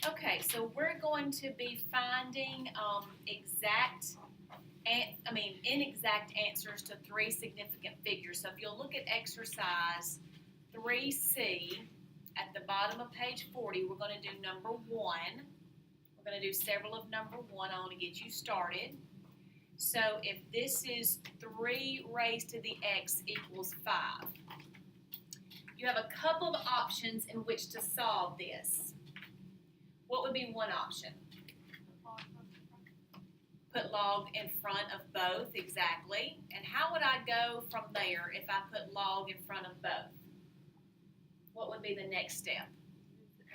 Okay, so we're going to be finding inexact answers to three significant figures. So if you'll look at exercise 3C at the bottom of page 40, we're going to do number 1. We're going to do several of number 1. I want to get you started. So if this is 3 raised to the x equals 5, you have a couple of options in which to solve this. What would be one option? Put log in front of both, exactly. And how would I go from there if I put log in front of both? What would be the next step?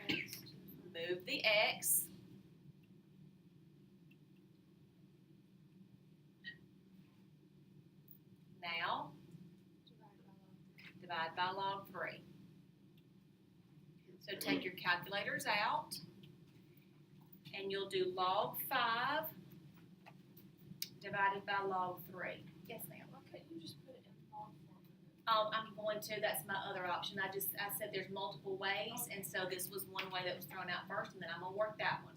Move the x. Now, divide by log 3. So take your calculators out, and you'll do log 5 divided by log 3. Yes, ma'am. Why couldn't you just put it in log form? I'm going to. That's my other option. I said there's multiple ways, and so this was one way that was thrown out first, and then I'm going to work that one.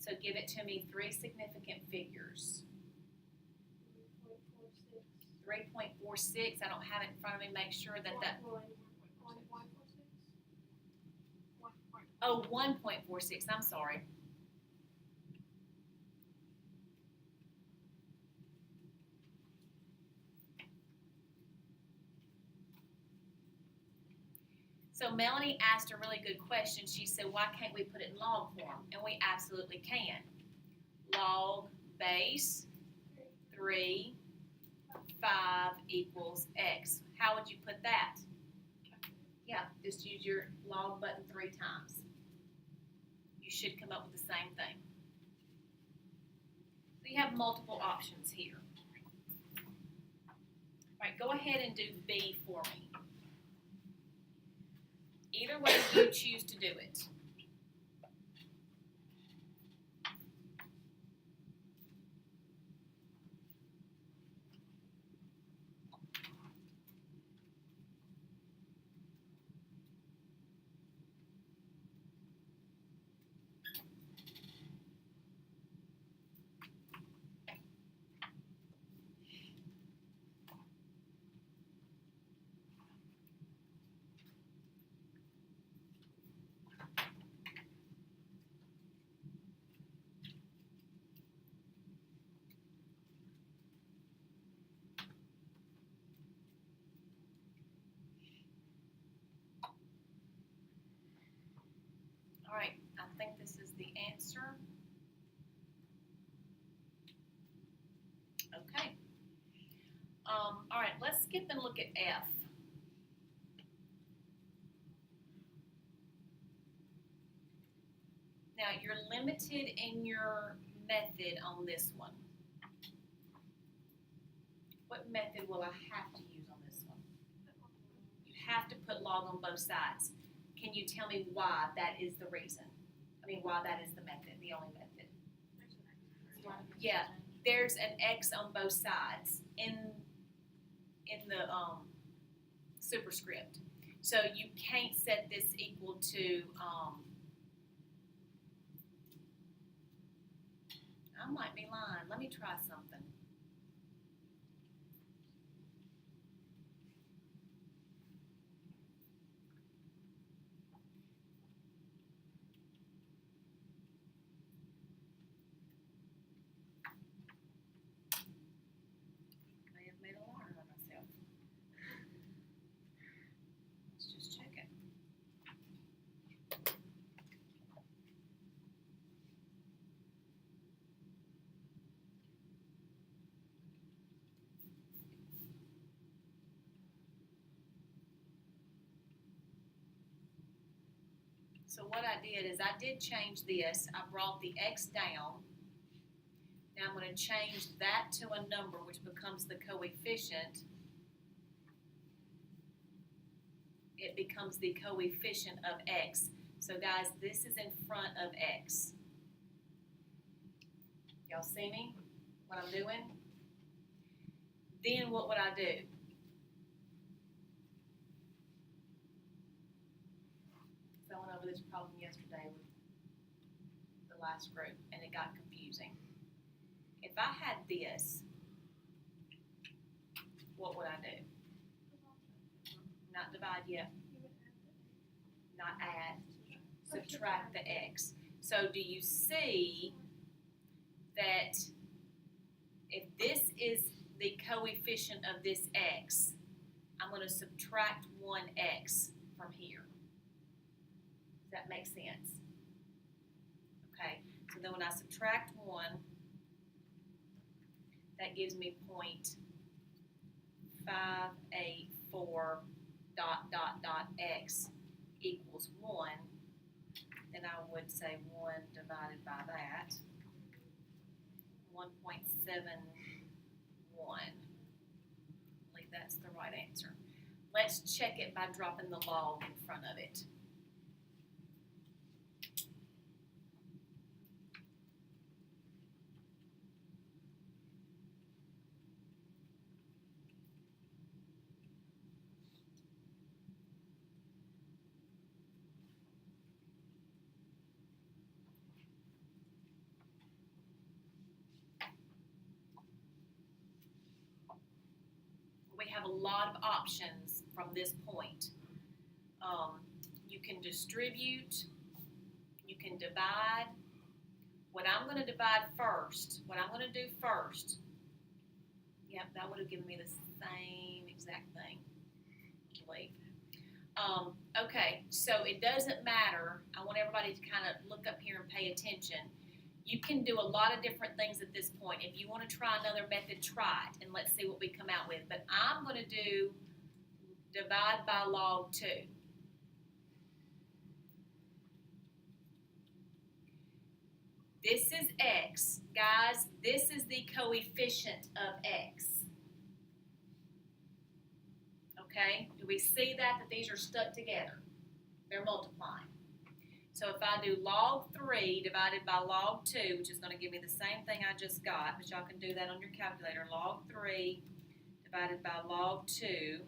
So give it to me 3 significant figures. 3.46. I don't have it in front of me. Make sure that that. Oh, 1.46. I'm sorry. So Melanie asked a really good question. She said, why can't we put it in log form? And we absolutely can. Log base 3, 5 equals x. How would you put that? Yeah, just use your log button 3 times. You should come up with the same thing. So you have multiple options here. All right, go ahead and do B for me. Either way you choose to do it. All right, I think this is the answer. Okay. All right, let's skip and look at F. Now, you're limited in your method on this one. What method will I have to use on this one? You have to put log on both sides. Can you tell me why that is the reason? Why that is the method, the only method? Yeah, there's an x on both sides in the superscript. So you can't set this equal to, I might be lying. Let me try something. So what I did is I did change this. I brought the x down. Now I'm going to change that to a number, which becomes the coefficient. It becomes the coefficient of x. So guys, this is in front of x. Y'all see me? What I'm doing? Then what would I do? this problem yesterday with the last group, and it got confusing. If I had this, what would I do? Not divide yet, not add, subtract the x. So do you see that if this is the coefficient of this x, I'm going to subtract 1x from here. Does that make sense? Okay, so then when I subtract 1, that gives me 0.584 ... x equals 1. Then I would say 1 divided by that, 1.71. I believe that's the right answer. Let's check it by dropping the log in front of it. We have a lot of options from this point. You can distribute, you can divide. What I'm going to divide first, yep, that would have given me the same exact thing, I believe. Okay, so it doesn't matter. I want everybody to kind of look up here and pay attention. You can do a lot of different things at this point. If you want to try another method, try it, and let's see what we come out with. But I'm going to do divide by log 2. This is x. Guys, this is the coefficient of x. Okay? Do we see that these are stuck together? They're multiplying. So if I do log 3 divided by log 2, which is going to give me the same thing I just got, but y'all can do that on your calculator. Log 3 divided by log 2,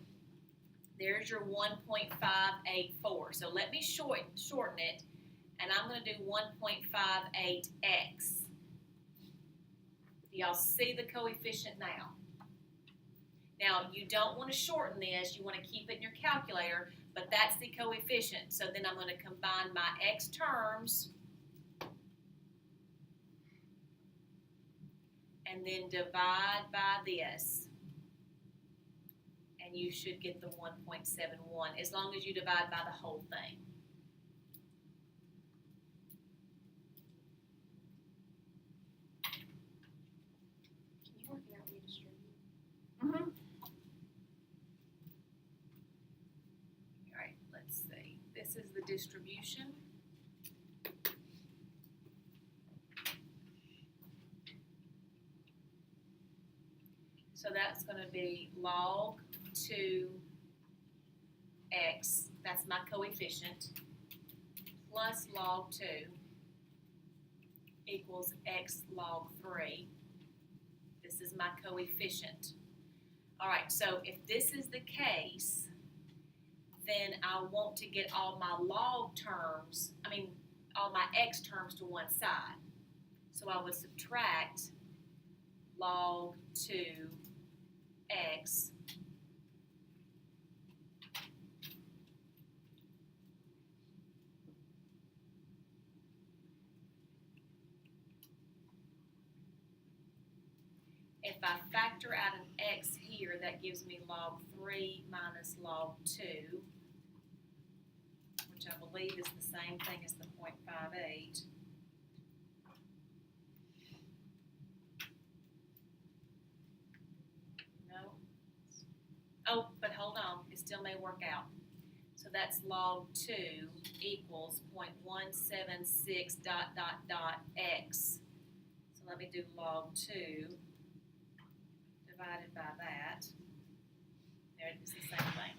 there's your 1.584. So let me shorten it, and I'm going to do 1.58x. Do y'all see the coefficient now? Now, you don't want to shorten this. You want to keep it in your calculator, but that's the coefficient. So then I'm going to combine my x terms and then divide by this. And you should get the 1.71 as long as you divide by the whole thing. Can you work it out redistribute? Mm-hmm. All right, let's see. This is the distribution. So that's going to be log 2x, that's my coefficient, plus log 2 equals x log 3. This is my coefficient. All right, so if this is the case, then I want to get all my all my x terms to one side. So I would subtract log 2x if I factor out an x here, that gives me log 3 minus log 2, which I believe is the same thing as the 0.58. No. Oh, but hold on, it still may work out. So that's log 2 equals 0.176 ... x. So let me do log 2 divided by that. There, it's the same thing.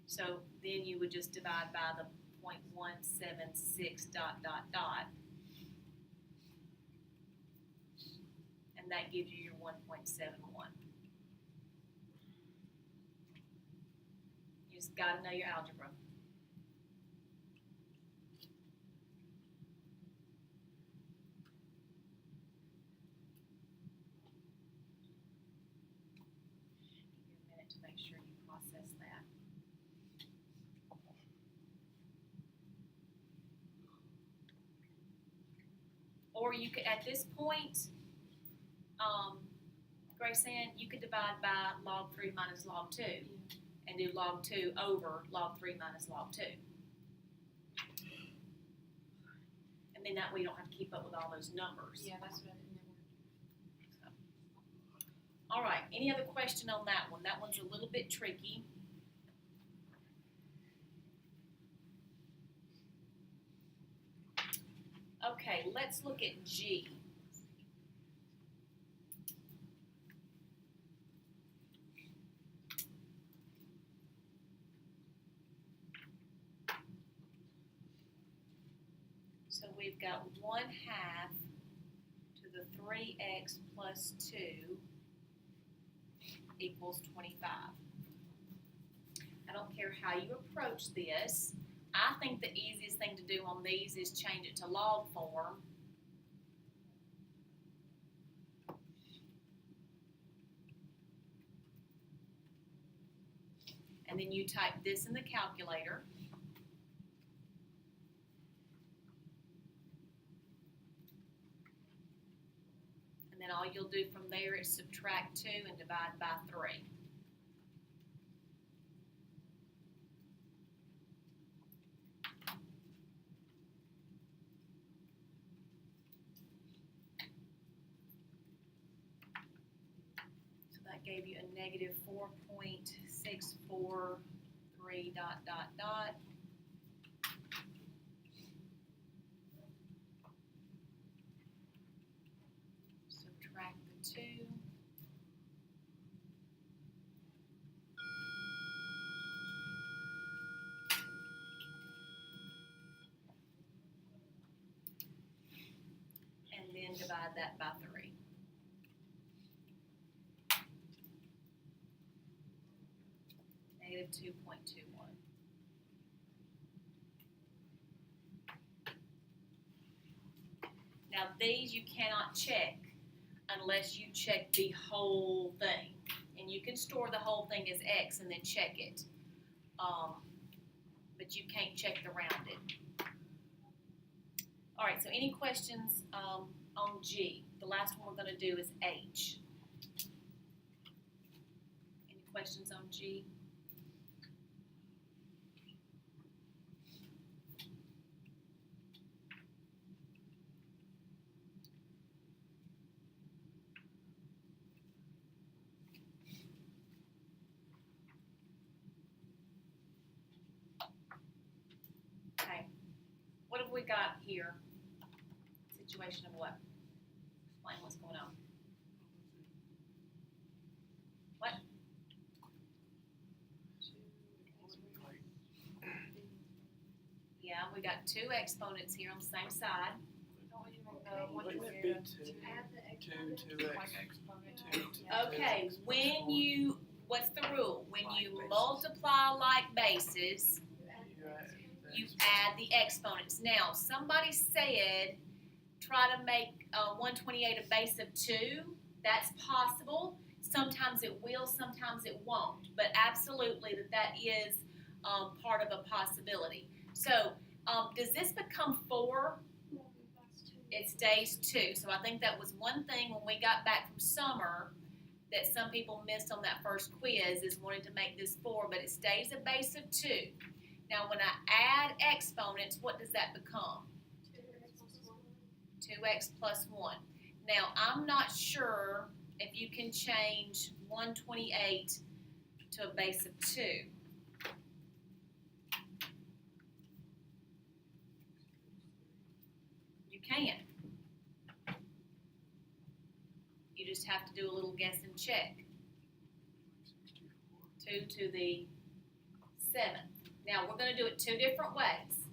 So then you would just divide by the 0.176 ... and that gives you your 1.71. You just Just gotta know your algebra. Give you a minute to make sure you process that. Or you could, at this point, Grace Ann, you could divide by log 3 minus log 2 and do log 2 over log 3 minus log 2. And then that way you don't have to keep up with all those numbers. Yeah, that's what I didn't know. All right, any other question on that one? That one's a little bit tricky. Okay, let's look at G. So we've got 1/2 to the 3x plus 2 equals 25. I don't care how you approach this. I think the easiest thing to do on these is change it to log form. And then you type this in the calculator. And then all you'll do from there is subtract 2 and divide by 3. So that gave you a negative 4.643 dot dot dot. Subtract the 2. And then divide that by 3. Negative 2.21. Now these you cannot check unless you check the whole thing. And you can store the whole thing as X and then check it. But you can't check the rounded. All right, so any questions on G? The last one we're going to do is H. Any questions on G? Okay, what have we got here? Situation of what? Explain what's going on. What? Yeah, we got 2 exponents here on the same side. Don't we do like Wouldn't it be two, add the two, exponent? 2x, Like exponent. 2, Okay, when you, what's the rule? When you multiply like bases, you add the exponents. Now, somebody said try to make 128 a base of 2. That's possible. Sometimes it will, sometimes it won't. But absolutely that is part of a possibility. So, does this become 4? It stays 2. So I think that was one thing when we got back from summer that some people missed on that first quiz is wanting to make this 4, but it stays a base of 2. Now when I add exponents, what does that become? 2x plus 1. Now I'm not sure if you can change 128 to a base of 2. You can. You just have to do a little guess and check. 2 to the 7th. Now we're going to do it 2 different ways.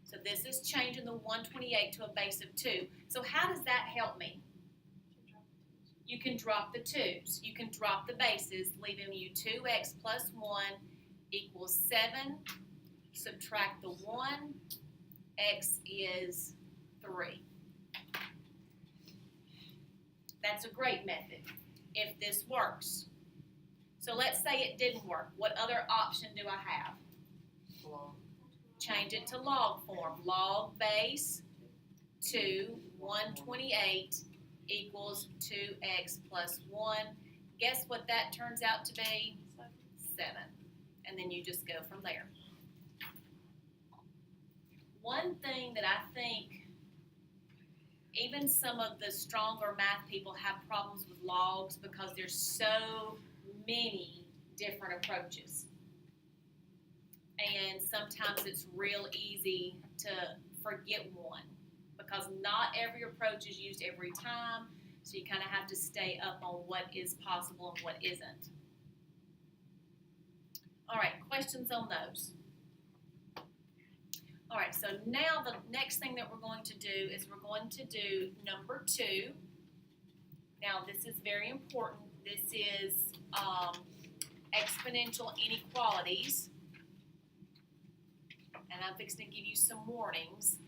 So this is changing the 128 to a base of 2. So how does that help me? you can drop the 2's. You can drop the bases, leaving you 2x plus 1 equals 7. Subtract the 1, x is 3. That's a great method if this works. So let's say it didn't work. What other option do I have? Change it to log form. Log base 2, 128 equals 2x plus 1. Guess what that turns out to be? 7. And then you just go from there. One thing that I think even some of the stronger math people have problems with logs because there's so many different approaches. And sometimes it's real easy to forget one because not every approach is used every time, so you kind of have to stay up on what is possible and what isn't. All right, questions on those? All right, so now the next thing that we're going to do is we're going to do number 2. Now this is very important. This is exponential inequalities. And I'm fixing to give you some warnings.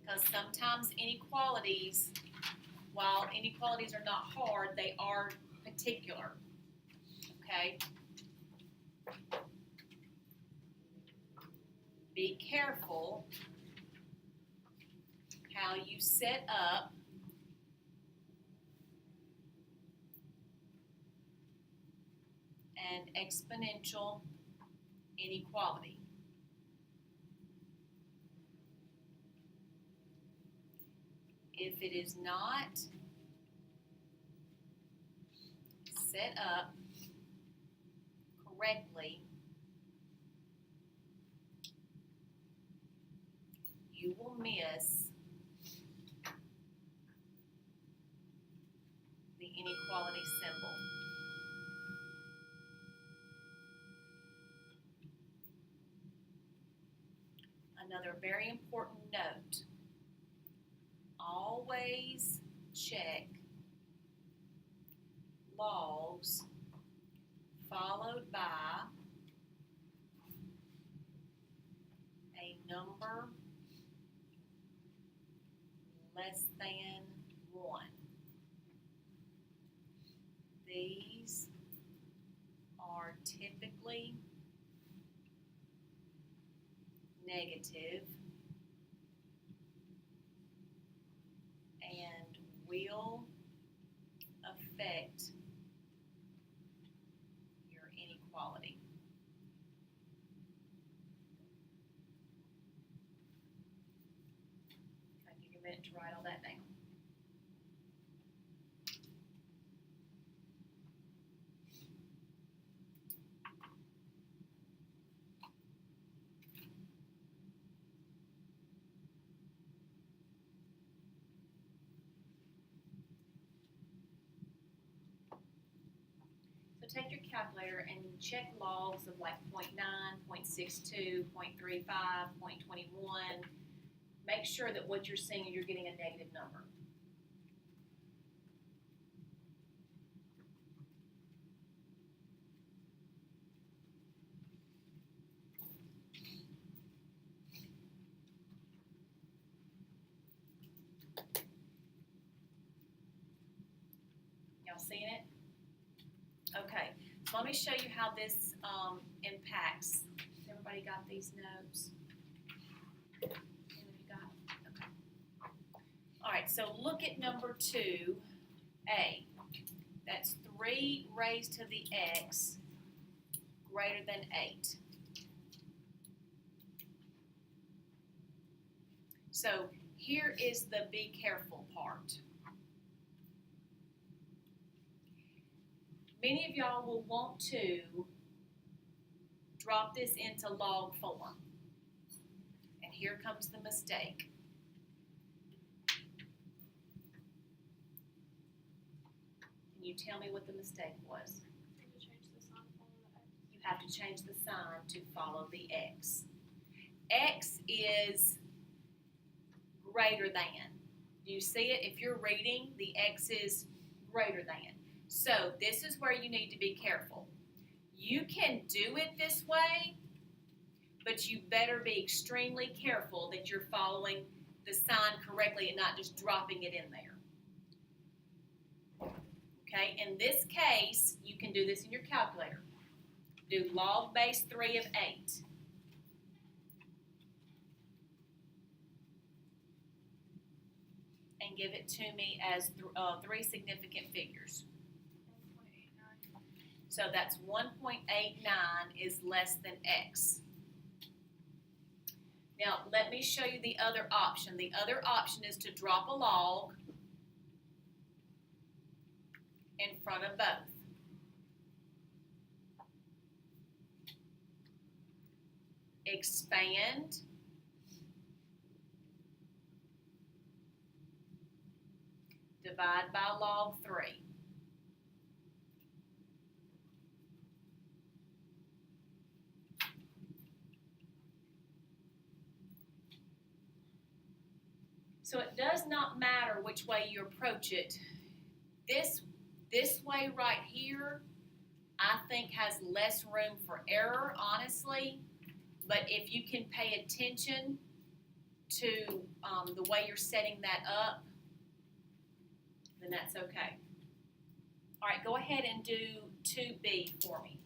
Because sometimes inequalities, while inequalities are not hard, they are particular. Okay? Be careful how you set up an exponential inequality. If it is not set up correctly, you will miss the inequality symbol. Another very important note, always check logs followed by a number less than 1. These are typically negative and will affect your inequality. I'll give you a minute to write all that down. So take your calculator and check logs of like 0.9, 0.62, 0.35, 0.21. Make sure that what you're seeing, you're getting a negative number. Y'all seeing it? Okay, so let me show you how this impacts. Everybody got these notes? Okay. All right, so look at number 2A. That's 3 raised to the x greater than 8. So here is the be careful part. Many of y'all will want to drop this into log form. And here comes the mistake. Can you tell me what the mistake was? You have to change the sign to follow the x. X is greater than. Do you see it? If you're reading, the x is greater than. So this is where you need to be careful. You can do it this way, but you better be extremely careful that you're following the sign correctly and not just dropping it in there. Okay, in this case, you can do this in your calculator. Do log base 3 of 8. And give it to me as 3 significant figures. 1.89. So that's 1.89 is less than x. Now, let me show you the other option. The other option is to drop a log in front of both. Expand. Divide by log 3. So it does not matter which way you approach it. This way right here, I think has less room for error, honestly. But if you can pay attention to the way you're setting that up, then that's okay. All right, go ahead and do 2B for me.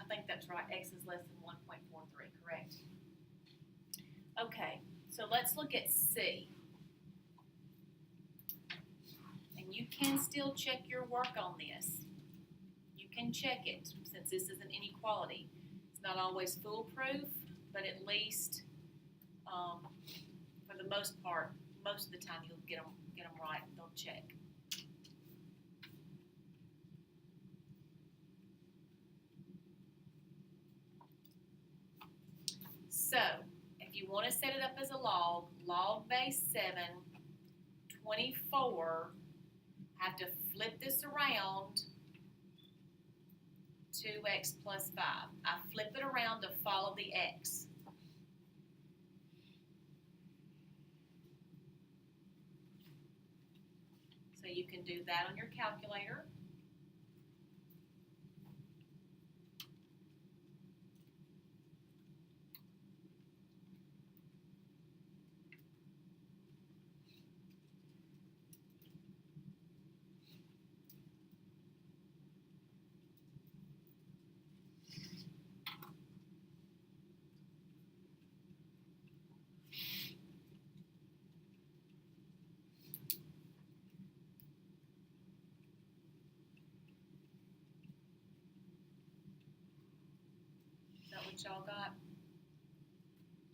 I think that's right. X is less than 1.43, correct? Okay, so let's look at C. And you can still check your work on this. You can check it since this is an inequality. It's not always foolproof, but at least for the most part, most of the time you'll get them right and they'll check. So, if you want to set it up as a log base 7, 24, have to flip this around, 2x plus 5. I flip it around to follow the x. So you can do that on your calculator. Is that what y'all got?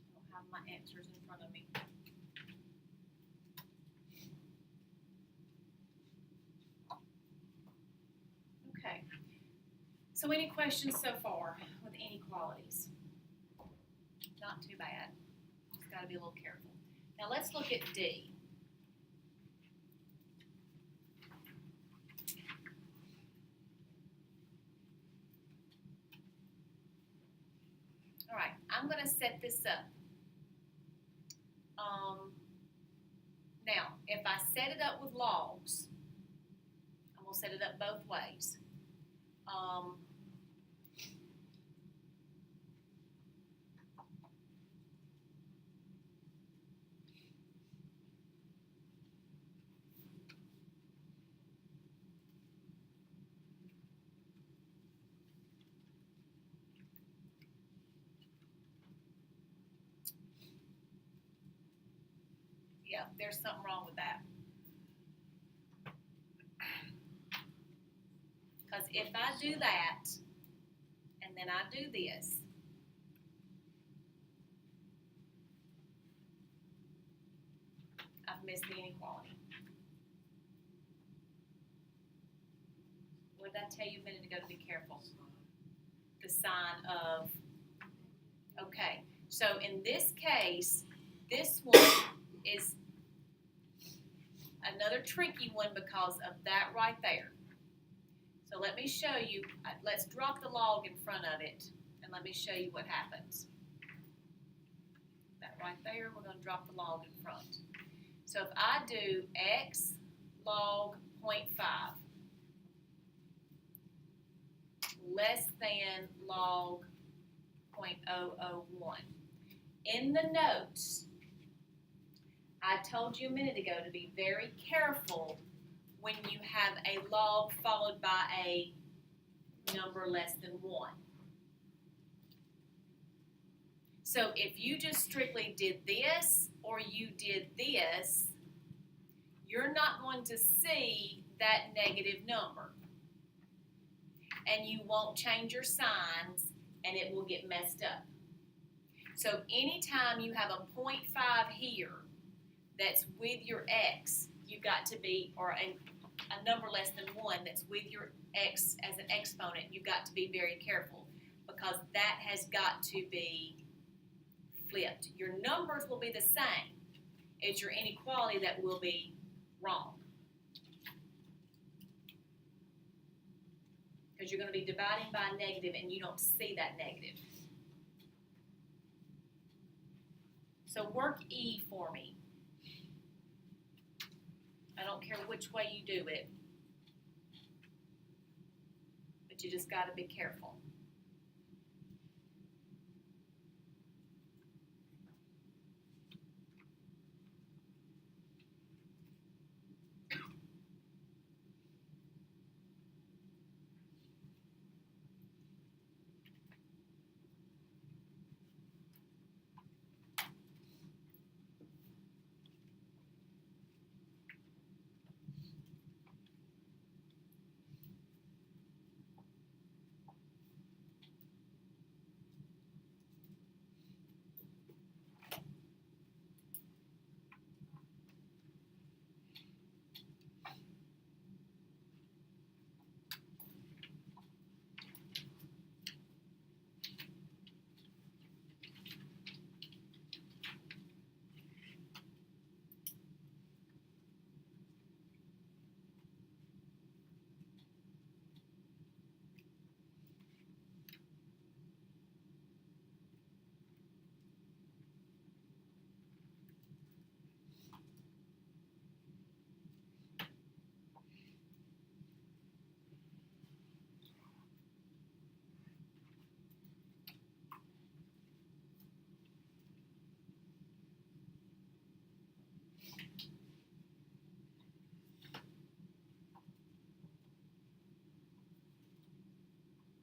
I don't have my answers in front of me. Okay. So any questions so far with inequalities? Not too bad. Just got to be a little careful. Now let's look at D. All right, I'm going to set this up. if I set it up with logs, I'm gonna set it up both ways. Yeah, there's something wrong with that. Because if I do that, and then I do this, I've missed the inequality. What did I tell you a minute ago to be careful? The sign of, okay. So in this case, this one is another tricky one because of that right there. So let me show you, let's drop the log in front of it, and let me show you what happens. That right there, we're going to drop the log in front. So if I do x log 0.5 less than log 0.001, in the notes, I told you a minute ago to be very careful when you have a log followed by a number less than 1. So if you just strictly did this or you did this, you're not going to see that negative number. And you won't change your signs and it will get messed up. So anytime you have a 0.5 here that's with your x, you've got to be, or a number less than 1 that's with your x as an exponent, you've got to be very careful because that has got to be flipped. Your numbers will be the same. It's your inequality that will be wrong. Because you're going to be dividing by a negative and you don't see that negative. So work E for me. I don't care which way you do it, but you just got to be careful.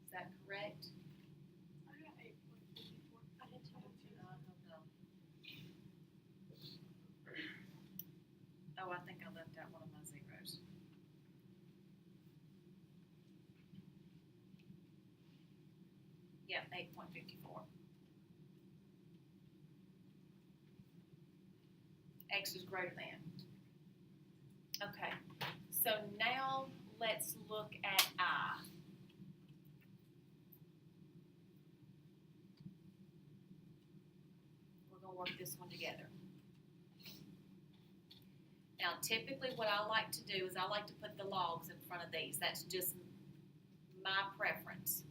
Is that correct? I got 8.54. I did too. Oh, I think I left out one of my zeros. Yep, 8.54. X is greater than. Okay, so now let's look at I. We're going to work this one together. Now, typically what I like to do is I like to put the logs in front of these. That's just my preference.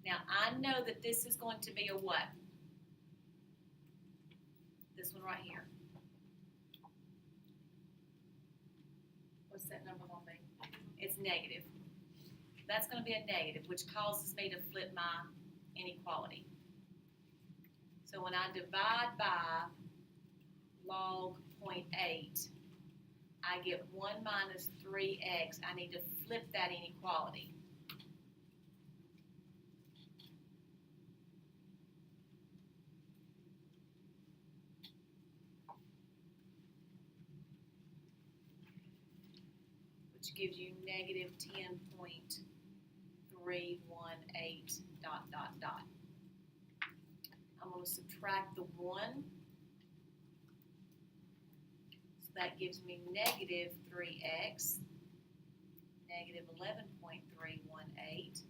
Now, I know that this is going to be a what? This one right here. What's that number gonna be? It's negative. That's gonna be a negative, which causes me to flip my inequality. So when I divide by log 0.8, I get 1 minus 3x. I need to flip that inequality. Which gives you negative 10.318 dot, dot, dot. I'm going to subtract the 1. So that gives me negative 3x, negative 11.318.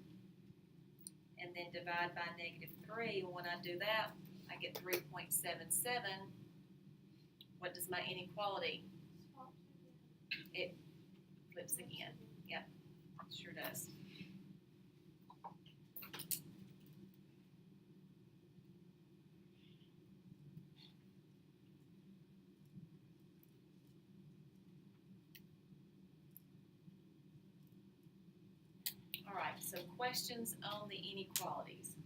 And then divide by negative 3. And when I do that, I get 3.77. What does my inequality? It flips again. Yep, it sure does. All right, so questions on the inequalities.